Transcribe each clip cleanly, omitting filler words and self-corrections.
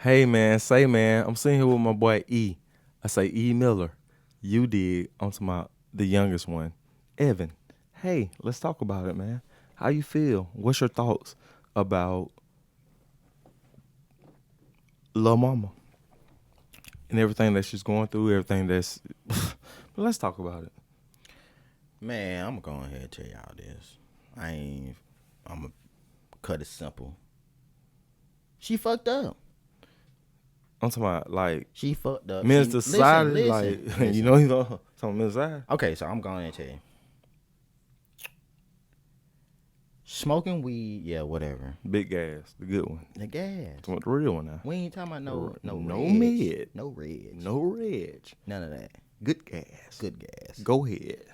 Hey man, say man, I'm sitting here with my boy E. I say E Miller. You did. I'm talking about the youngest one, Evan. Hey, let's talk about it, man. How you feel? What's your thoughts about Lil Mama and everything that she's going through, everything that's but let's talk about it. Man, I'm gonna go ahead and tell y'all this. I ain't. I'm gonna cut it simple. She fucked up. I'm talking about like She fucked up. She Minister listen, Society, listen, like you listen. know, talking Minister Society. Okay, so I'm going to tell you. Smoking weed, yeah, whatever. Big gas, the good one. The gas. Talking about the real one now. We ain't talking about no No reg. mid. No reg. No reg. None of that. Good gas. Good gas. Go ahead.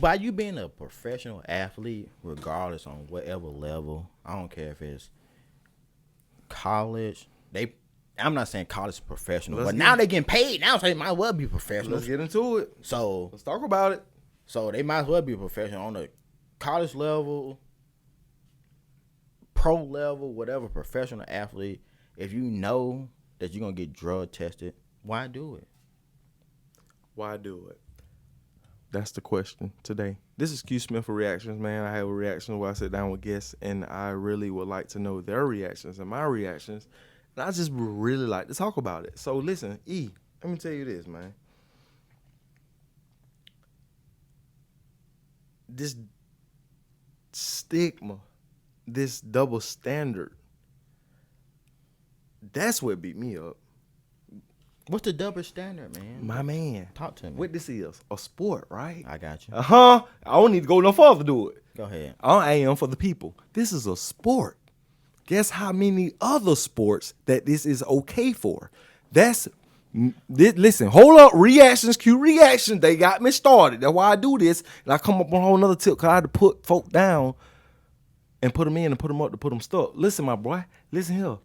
By you being a professional athlete, regardless on whatever level, I don't care if it's college. I'm not saying college is professional, but now they getting paid. Now so they might as well be professionals. Let's get into it. So Let's talk about it. So they might as well be a professional on the college level, pro level, whatever, professional athlete. If you know that you're going to get drug tested, why do it? Why do it? That's the question today. This is Q Smith for Reactions, man. I have a reaction where I sit down with guests, and I really would like to know their reactions and my reactions. And I just would really like to talk about it. So listen, E, let me tell you this, man. This stigma, this double standard, that's what beat me up. What's the double standard, man? My man. Talk to me. What this is? A sport, right? I got you. I don't need to go no further to do it. Go ahead. I am for the people. This is a sport. Guess how many other sports that this is okay for? Listen, hold up. Reactions, Q reactions. They got me started. That's why I do this. And I come up on a whole nother tip because I had to put folk down and put them in and put them up to put them stuck. Listen, my boy. Listen here.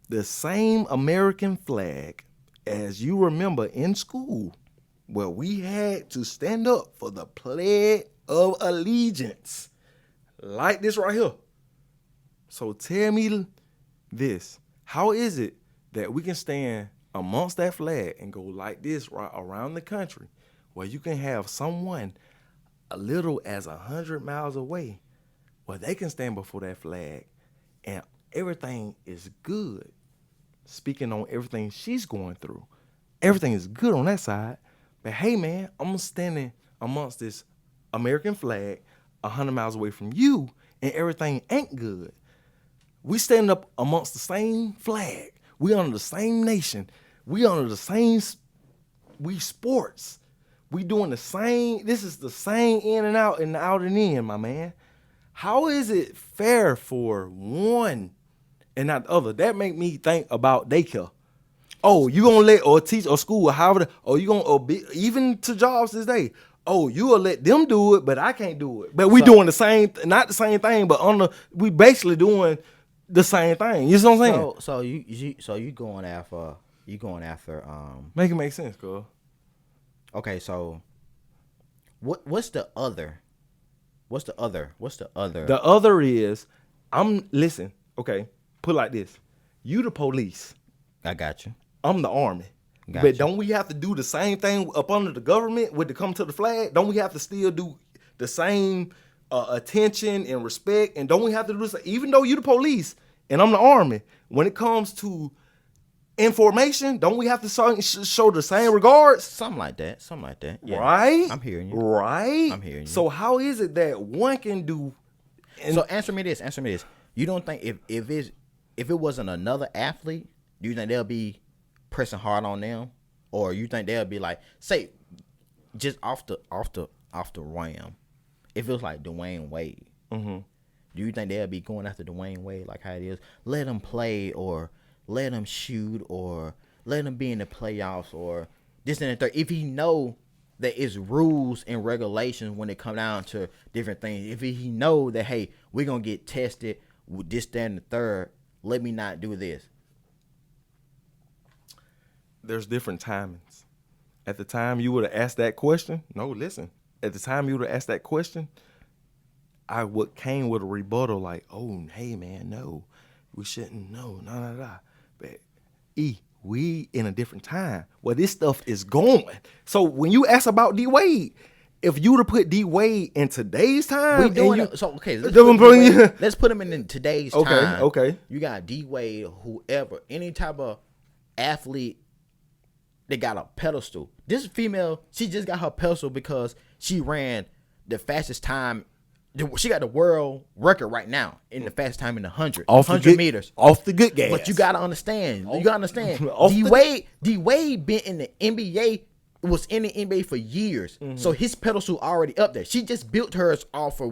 The same American flag as you remember in school where we had to stand up for the Pledge of Allegiance. Like this right here. So tell me this. How is it that we can stand amongst that flag and go like this right around the country where you can have someone a little as 100 miles away where they can stand before that flag and everything is good? Speaking on everything she's going through. Everything is good on that side. But hey, man, I'm standing amongst this American flag 100 miles away from you and everything ain't good. We stand up amongst the same flag. We under the same nation. We under the same, we sports. We doing the same, this is the same in and out and out and in, my man. How is it fair for one and not the other? That make me think about daycare. Oh, you gonna let or teach or school or however, or you gonna or be, even to jobs this day. Oh, you will let them do it, but I can't do it. But we doing the same, not the same thing, but we basically doing the same thing. You see what I'm saying? So you going after Make it make sense, cuz. Okay, so what's the other? What's the other? The other is listen, okay, put it like this. You the police. I got you. I'm the army. But don't we have to do the same thing up under the government when it come to the flag? Don't we have to still do the same attention and respect? And don't we have to do this? Even though you the police and I'm the army, when it comes to information, don't we have to show the same regards? Something like that. Yeah. Right? I'm hearing you. Right? I'm hearing you. So how is it that one can do? So answer me this. You don't think if it wasn't another athlete, do you think they'll be pressing hard on them, or you think they'll be like, say, just off the ram, if it was like Dwayne Wade, do you think they'll be going after Dwayne Wade like how it is? Let him play, or let him shoot, or let him be in the playoffs, or this and the third. If he know that it's rules and regulations when it come down to different things, if he know that, hey, we're gonna get tested with this, that, and the third, let me not do this. There's different timings. At the time you would have asked that question, no, listen. At the time you would have asked that question, I came with a rebuttal like, oh, hey, man, no. we shouldn't know, But we in a different time where this stuff is going. So when you ask about D Wade, if you were to put D Wade in today's time, we doing it. So okay, let's put him in today's time. Okay. You got D Wade, whoever, any type of athlete, they got a pedestal. This female, she just got her pedestal because she ran the fastest time. She got the world record right now in the fastest time in the 100 meters. Off the good gas. But you got to understand. D Wade been in the NBA, was in the NBA for years. Mm-hmm. So his pedestal already up there. She just built hers off for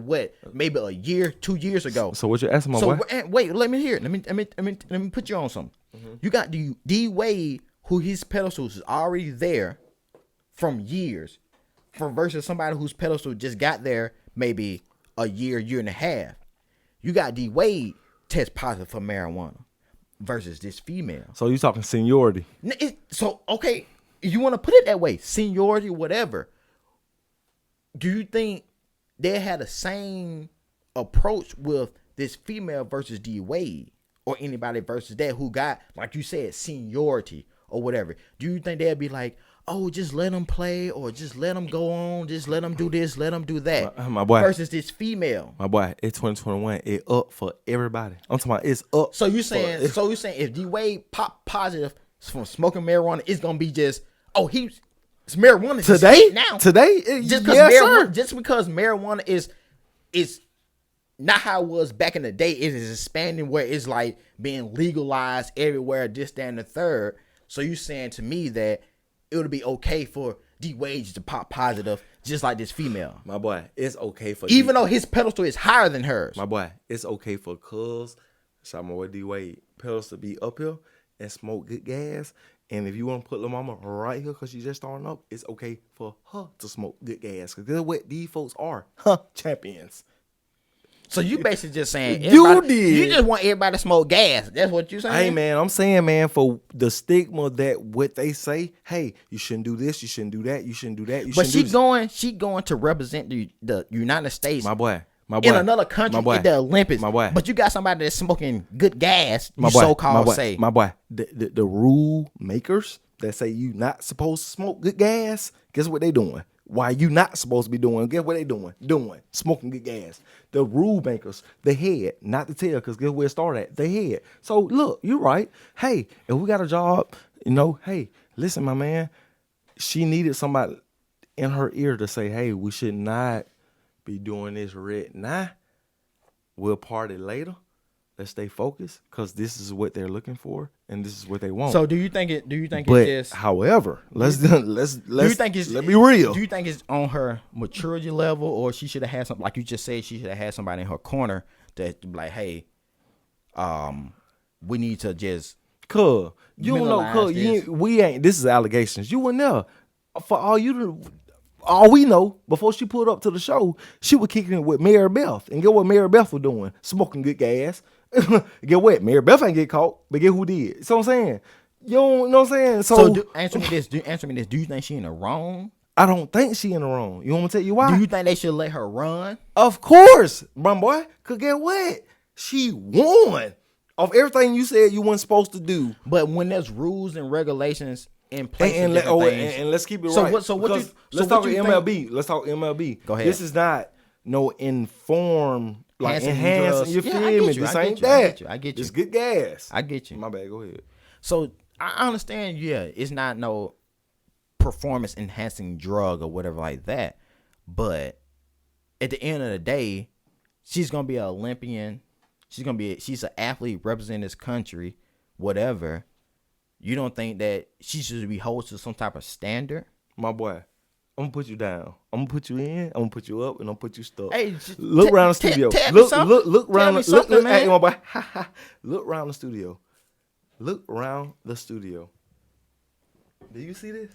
maybe a year, 2 years ago. So what you asking my boy? Wait, let me hear it. Let me put you on something. Mm-hmm. You got D Wade, who his pedestal is already there from years, versus somebody whose pedestal just got there maybe a year and a half. You got D Wade test positive for marijuana versus this female. So you talking seniority? Okay, you want to put it that way, seniority, whatever. Do you think they had the same approach with this female versus D Wade, or anybody versus that who got, like you said, seniority or whatever? Do you think they'd be like, oh, just let them play, or just let them go on, just let them do this, let them do that? My boy. Versus this female. My boy, it's 2021. It up for everybody. I'm talking about it's up. So you saying if D Wade pop positive from smoking marijuana, it's gonna be just, it's marijuana today now. Today, just because marijuana is not how it was back in the day. It is expanding where it's like being legalized everywhere, this, that, and the third. So you saying to me that it would be okay for D Wade to pop positive just like this female? My boy, it's okay for even though his pedestal is higher than hers. My boy, it's okay for shout my boy D Wade, pedestal to be up here and smoke good gas. And if you want to put La Mama right here because she's just starting up, it's okay for her to smoke good gas. Because that's what these folks are. Champions. So you basically just saying you just want everybody to smoke gas. That's what you saying? Hey man, I'm saying, man, for the stigma that what they say, hey, you shouldn't do this, you shouldn't do that, you shouldn't do that. But she going to represent the United States. My boy. In another country in the Olympics. My boy. But you got somebody that's smoking good gas, so-called say. My boy, the rule makers that say you not supposed to smoke good gas, guess what they doing? Why you not supposed to be doing? Guess what they doing? Smoking good gas. The rule makers, the head, not the tail, because guess where it started at? The head. So look, you're right. Hey, if we got a job, hey, listen, my man, she needed somebody in her ear to say, hey, we should not be doing this right now. We'll party later. Let's stay focused because this is what they're looking for and this is what they want. So do you think it's just? However, let's do you think it's, let me be real. Do you think it's on her maturity level, or she should have had something like you just said? She should have had somebody in her corner that be like, hey, we need to just. Cuz you don't know, cuz we ain't. This is allegations. You were there for all we know, before she pulled up to the show, she was kicking it with Mary Beth. And get what Mary Beth was doing? Smoking good gas. Get what? Mary Beth ain't get caught, but get who did? So I'm saying, you know what I'm saying? So answer me this. Do you think she in the wrong? I don't think she in the wrong. You want me to tell you why? Do you think they should let her run? Of course, my boy. Cause get what? She won of everything you said you weren't supposed to do. But when there's rules and regulations in place, and let's keep it right. Let's talk MLB. Let's talk MLB. Go ahead. This is not no informed like enhancing. You feel me? This ain't that. I get you. It's good gas. I get you. My bad. Go ahead. So I understand. Yeah, it's not no performance enhancing drug or whatever like that. But at the end of the day, she's gonna be an Olympian. She's an athlete representing this country, whatever. You don't think that she should be held to some type of standard? My boy, I'm gonna put you down. I'm gonna put you in. I'm gonna put you up, and I'm gonna put you stuck. Hey, look around the studio. Look around. Hey, my boy. Look around the studio. Look around the studio. Do you see this?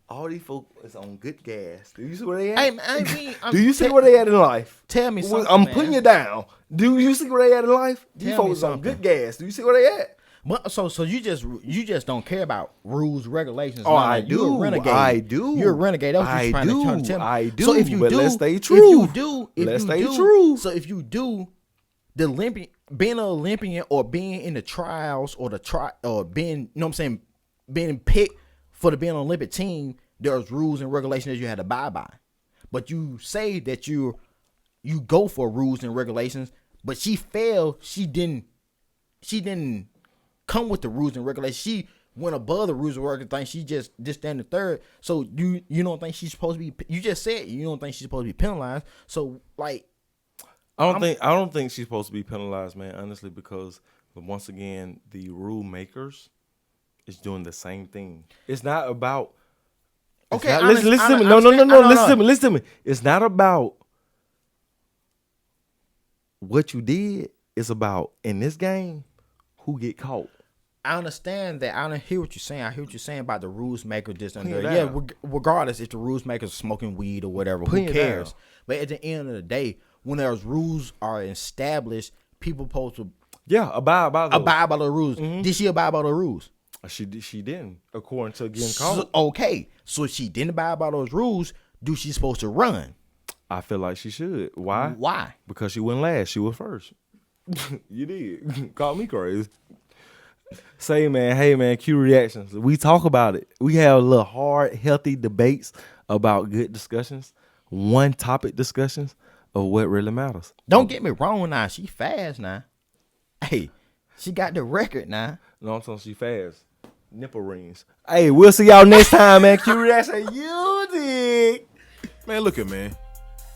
All these folks is on good gas. Do you see where they at? Do you see where they at in life? Tell me something. I'm putting you down. Do you see where they at in life? These folks on good gas. Do you see where they at? But so you just don't care about rules, regulations. Oh, I do. You're a renegade. I do. You're a renegade. That's what you're trying to tell me. I do. So if you but do, let's stay true. Let's stay true. So if you do the Olympian, being an Olympian or being in the trials or or being, you know what I'm saying, being picked for being on an Olympic team, there's rules and regulations that you had to abide by. But you say that you go for rules and regulations, but she failed. She didn't come with the rules and regulations. She went above the rules and regulations. She just stand in third. So you don't think she's supposed to be? You just said you don't think she's supposed to be penalized. So like, I don't think she's supposed to be penalized, man. Honestly, because once again, the rule makers is doing the same thing. It's not about. Okay, listen to me. No. Listen to me. It's not about what you did. It's about in this game who get caught. I understand that. I don't hear what you're saying. I hear what you're saying about the rules maker just under. Put it Yeah, down. regardless if the rules maker's smoking weed or whatever, Put who it cares? down. But at the end of the day, when those rules are established, people supposed to Abide by the rules. Mm-hmm. Did she abide by the rules? She didn't, according to getting caught. Okay, so if she didn't abide by those rules, do she supposed to run? I feel like she should. Why? Why? Because she went last. She was first. You did. Call me crazy. Hey man, Q reactions. We talk about it. We have a little hard, healthy debates about good discussions, one topic discussions of what really matters. Don't get me wrong now. She fast now. Hey, she got the record now. No, I'm saying she fast. Nipple rings. Hey, we'll see y'all next time, man. Q reaction. You dig. Man, look at man.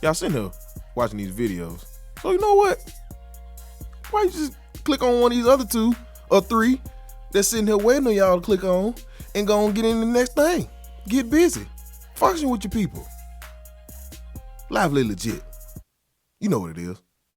Y'all sitting here watching these videos. So you know what? Why you just click on one of these other 2 or 3 that's sitting here waiting on y'all to click on and go and get in the next thing. Get busy. Function with your people. Lively legit. You know what it is.